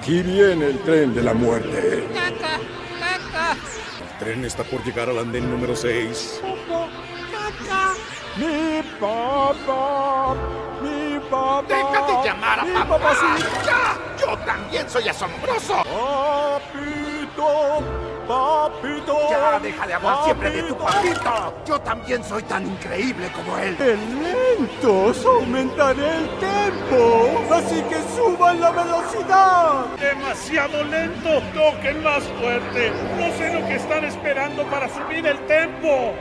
Aquí viene el tren de la muerte. ¡Caca! ¡Caca! El tren está por llegar al andén número 6. ¡Caca! Mi papá, mi papá. ¡Deja de llamar a mi papá! papacito. ¡Ya! ¡Yo también soy asombroso! Papito, papito. ¡Ya! ¡Deja de hablar siempre de tu papito! ¡Yo también soy tan increíble como él! Lentos, aumentaré el tempo. Así que suban la velocidad. ¡Demasiado lento! ¡Toquen más fuerte! No sé lo que están esperando para subir el tempo.